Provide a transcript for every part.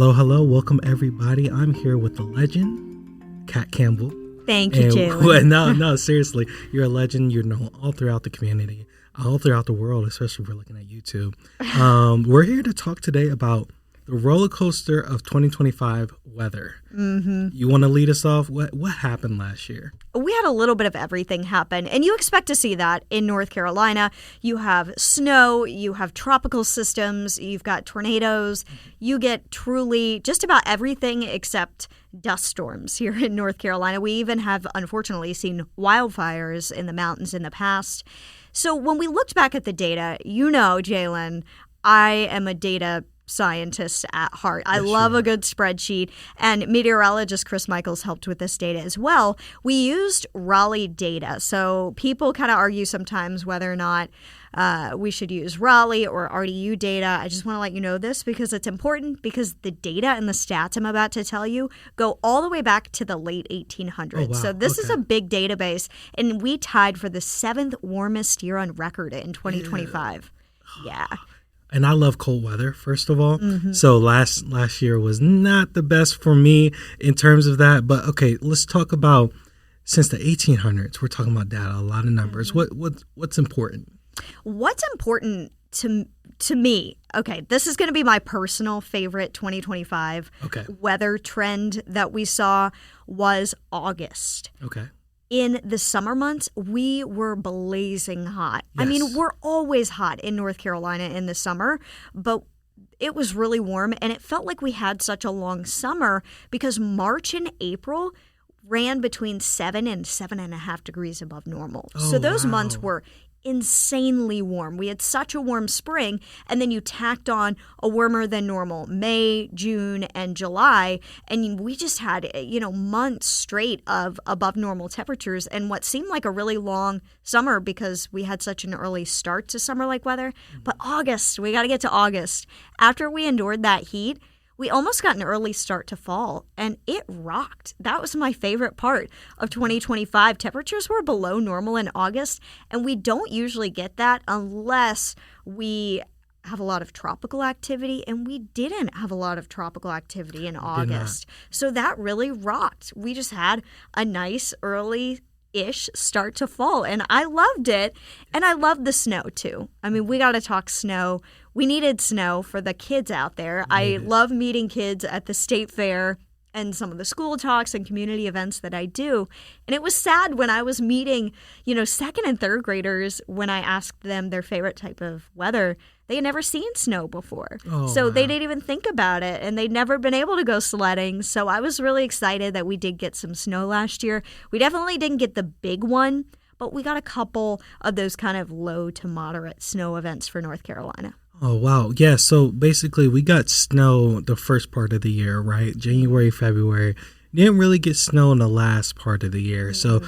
Hello, hello. Welcome, everybody. I'm here with the legend, Kat Campbell. Thank you, Jaylin. No, seriously. You're a legend. You're known all throughout the community, all throughout the world, especially if we're looking at YouTube. We're here to talk today about the roller coaster of 2025 weather. Mm-hmm. You want to lead us off? What happened last year? We had a little bit of everything happen, and you expect to see that in North Carolina. You have snow, you have tropical systems, you've got tornadoes. You get truly just about everything except dust storms here in North Carolina. We even have, unfortunately, seen wildfires in the mountains in the past. So when we looked back at the data, you know, Jaylin, I am a data scientist at heart. I love a good spreadsheet, and meteorologist Chris Michaels helped with this data as well. We used WRAL data, so people kind of argue sometimes whether or not we should use WRAL or RDU data. I just want to let you know this because it's important, because the data and the stats I'm about to tell you go all the way back to the late 1800s. Oh, wow. So this is a big database, and we tied for the 7th warmest year on record in 2025. Yeah. And I love cold weather, first of all. Mm-hmm. So last year was not the best for me in terms of that. But okay, let's talk about, since the 1800s, we're talking about data, a lot of numbers. Mm-hmm. What's important? What's important to me? Okay, this is going to be my personal favorite 2025 weather trend that we saw was August. Okay. In the summer months, we were blazing hot. Yes. I mean, we're always hot in North Carolina in the summer, but it was really warm, and it felt like we had such a long summer because March and April ran between 7 and 7.5 degrees above normal. So those months were insanely warm. We had such a warm spring, and then you tacked on a warmer than normal May, June, and July, and we just had, months straight of above normal temperatures and what seemed like a really long summer because we had such an early start to summer-like weather. But August, we got to get to August. After we endured that heat, we almost got an early start to fall, and it rocked. That was my favorite part of 2025. Temperatures were below normal in August, and we don't usually get that unless we have a lot of tropical activity, and we didn't have a lot of tropical activity in August. So that really rocked. We just had a nice early-ish start to fall, and I loved it, and I loved the snow too. I mean, we got to talk snow. We needed snow for the kids out there. I love meeting kids at the state fair and some of the school talks and community events that I do. And it was sad when I was meeting, second and third graders when I asked them their favorite type of weather. They had never seen snow before. They didn't even think about it, and they'd never been able to go sledding. So I was really excited that we did get some snow last year. We definitely didn't get the big one, but we got a couple of those kind of low to moderate snow events for North Carolina. Oh, wow. Yeah, so basically we got snow the first part of the year, right? January, February. Didn't really get snow in the last part of the year. So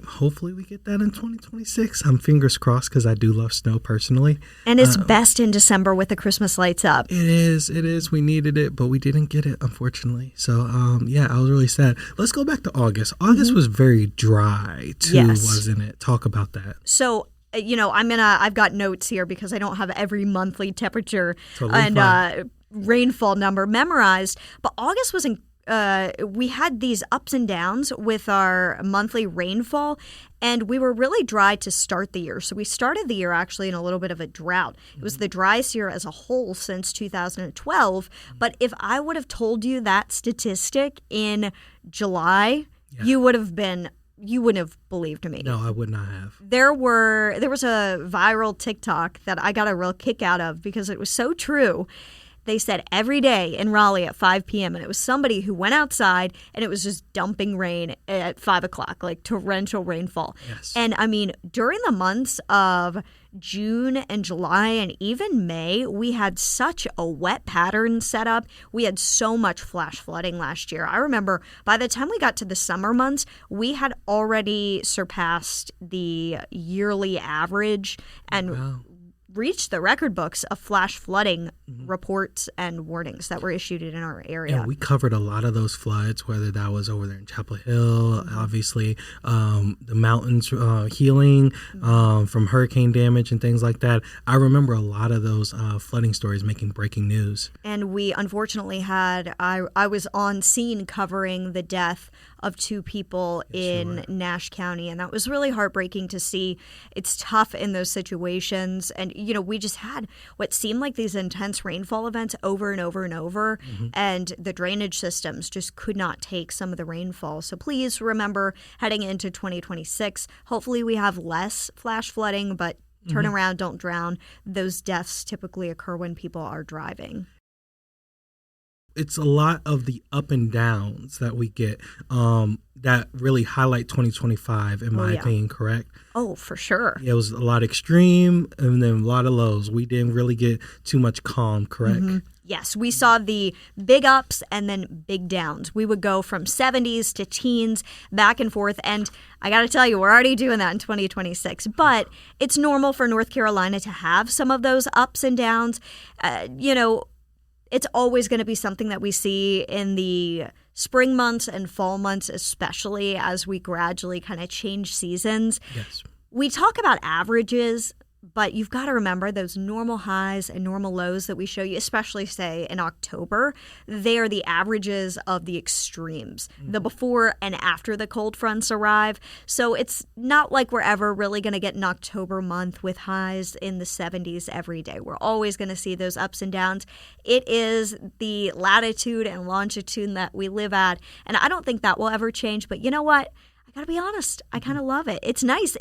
hopefully we get that in 2026. I'm fingers crossed because I do love snow personally. And it's best in December with the Christmas lights up. It is. We needed it, but we didn't get it, unfortunately. So, I was really sad. Let's go back to August. August was very dry too, wasn't it? Talk about that. So, I've got notes here because I don't have every monthly temperature rainfall number memorized. But August was we had these ups and downs with our monthly rainfall, and we were really dry to start the year. So we started the year actually in a little bit of a drought. It was the driest year as a whole since 2012. But if I would have told you that statistic in July, you wouldn't have believed me. No, I would not have. There was a viral TikTok that I got a real kick out of because it was so true. They said every day in Raleigh at 5 p.m., and it was somebody who went outside, and it was just dumping rain at 5 o'clock, like torrential rainfall. Yes. And, during the months of June and July and even May, we had such a wet pattern set up. We had so much flash flooding last year. I remember by the time we got to the summer months, we had already surpassed the yearly average, and reached the record books of flash flooding reports and warnings that were issued in our area. And we covered a lot of those floods, whether that was over there in Chapel Hill, obviously the mountains healing from hurricane damage and things like that. I remember a lot of those flooding stories making breaking news. And we unfortunately had, I was on scene covering the death of 2 people in Nash County, and that was really heartbreaking to see. It's tough in those situations, and we just had what seemed like these intense rainfall events over and over and over, and the drainage systems just could not take some of the rainfall. So please remember, heading into 2026, hopefully we have less flash flooding, but turn around, don't drown. Those deaths typically occur when people are driving. It's a lot of the up and downs that we get that really highlight 2025, in my opinion, correct? Oh, for sure. Yeah, it was a lot extreme and then a lot of lows. We didn't really get too much calm, correct? Yes, we saw the big ups and then big downs. We would go from 70s to teens, back and forth. And I got to tell you, we're already doing that in 2026. But it's normal for North Carolina to have some of those ups and downs. It's always going to be something that we see in the spring months and fall months, especially as we gradually kind of change seasons. Yes. We talk about averages, but you've got to remember those normal highs and normal lows that we show you, especially, say, in October, they are the averages of the extremes, the before and after the cold fronts arrive. So it's not like we're ever really going to get an October month with highs in the 70s every day. We're always going to see those ups and downs. It is the latitude and longitude that we live at, and I don't think that will ever change. But you know what? Gotta be honest, I kind of love it. It's nice.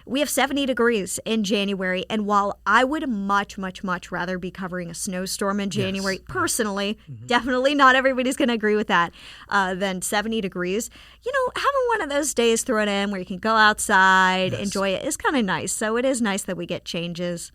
We have 70 degrees in January, and while I would much, much, much rather be covering a snowstorm in January, personally, definitely not everybody's going to agree with that, than 70 degrees, having one of those days thrown in where you can go outside, enjoy it, is kind of nice. So it is nice that we get changes.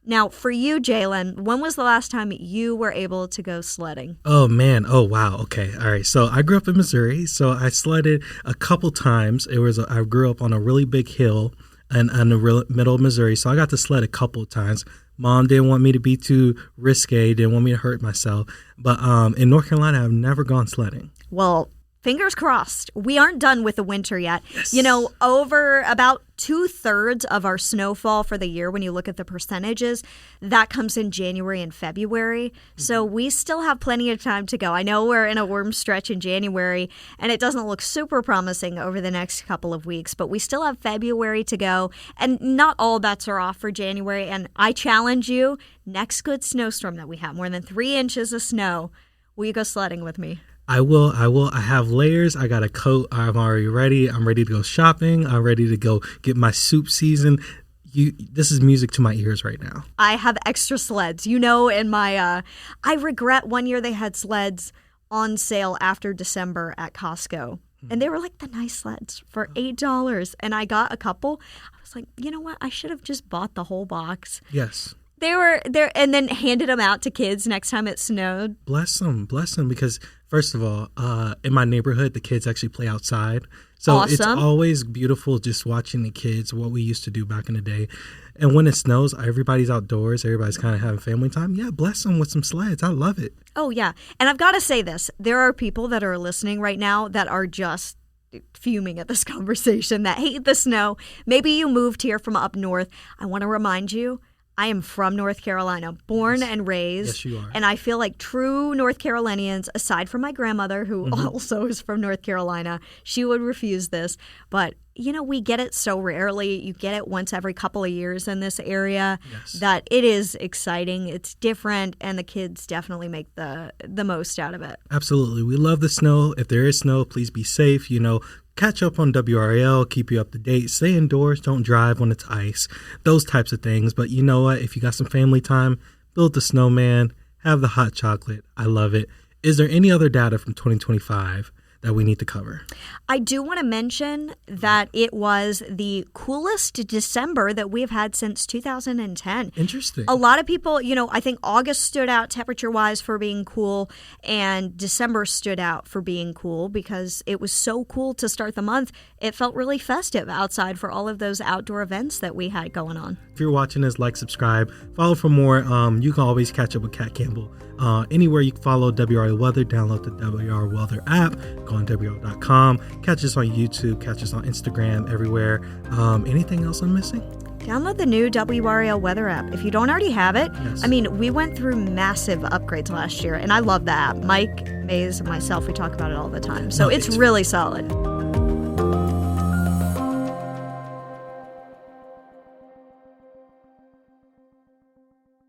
Now, for you, Jaylin, when was the last time you were able to go sledding? Oh, man. Oh, wow. Okay. All right. So I grew up in Missouri. So I sledded a couple times. I grew up on a really big hill in the middle of Missouri. So I got to sled a couple of times. Mom didn't want me to be too risque, didn't want me to hurt myself. But in North Carolina, I've never gone sledding. Well, fingers crossed. We aren't done with the winter yet. Yes. Over about 2/3 of our snowfall for the year, when you look at the percentages, that comes in January and February. So we still have plenty of time to go. I know we're in a warm stretch in January, and it doesn't look super promising over the next couple of weeks, but we still have February to go, and not all bets are off for January. And I challenge you, next good snowstorm that we have, more than 3 inches of snow, will you go sledding with me? I will. I have layers. I got a coat. I'm already ready. I'm ready to go shopping. I'm ready to go get my soup season. This is music to my ears right now. I have extra sleds. In my, I regret one year they had sleds on sale after December at Costco. And they were like the nice sleds for $8. And I got a couple. I was like, you know what? I should have just bought the whole box. Yes. They were there, and then handed them out to kids next time it snowed. Bless them, because first of all, in my neighborhood, the kids actually play outside. So awesome. It's always beautiful just watching the kids, what we used to do back in the day. And when it snows, everybody's outdoors. Everybody's kind of having family time. Yeah, bless them with some sleds. I love it. Oh, yeah. And I've got to say this. There are people that are listening right now that are just fuming at this conversation, that hate the snow. Maybe you moved here from up north. I want to remind you, I am from North Carolina, born and raised. Yes, you are. And I feel like true North Carolinians, aside from my grandmother, who also is from North Carolina, she would refuse this. But, we get it so rarely. You get it once every couple of years in this area, that it is exciting. It's different, and the kids definitely make the most out of it. Absolutely. We love the snow. If there is snow, please be safe. Catch up on WRAL, keep you up to date, stay indoors, don't drive when it's ice, those types of things. But you know what? If you got some family time, build the snowman, have the hot chocolate. I love it. Is there any other data from 2025 that we need to cover? I do want to mention that it was the coolest December that we've had since 2010. Interesting. A lot of people, I think August stood out temperature-wise for being cool, and December stood out for being cool because it was so cool to start the month. It felt really festive outside for all of those outdoor events that we had going on. If you're watching this, like, subscribe, follow for more. You can always catch up with Kat Campbell. Anywhere you can follow WRAL Weather, download the WRAL Weather app, go on WRAL.com, catch us on YouTube, catch us on Instagram, everywhere. Anything else I'm missing? Download the new WRAL Weather app. If you don't already have it, Yes. I mean, we went through massive upgrades last year, and I love the app. Mike, Mays, and myself, we talk about it all the time. So No, it's really solid.